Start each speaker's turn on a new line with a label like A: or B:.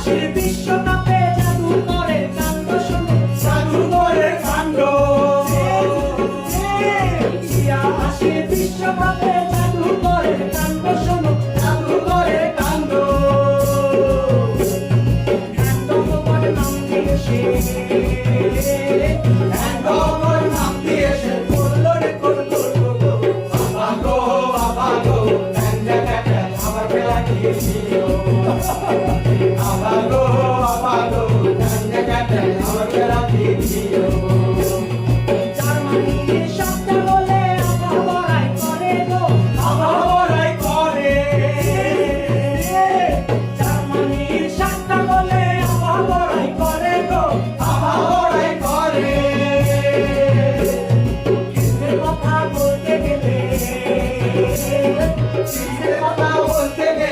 A: হাসির বিশ্বকাপে জাদুকরের কাণ্ড শোনো, জাদুকরের কাণ্ড। হাসির বিশ্বকাপে জাদুকরের কাণ্ড শোনো, জাদুকরের কাণ্ড। হ্যান্ডওভার নাম দিয়েছে, হ্যান্ডওভার নাম দিয়েছে, করলো রে করলো বাবা গো, বাবা গো, আমার খেলা দিয়েছিল। বাবা গো, বাবা গো, আমার খেলা দিয়েছিল। জার্মানির সাতটা গোলে আভা বড়াই করে গো, আভা বড়াই করে। জার্মানির সাতটা গোলে আভা বড়াই করে গো, আভা বড়াই করে। যুদ্ধের কথা বলতে গেলে, যুদ্ধের কথা বলতে গেলে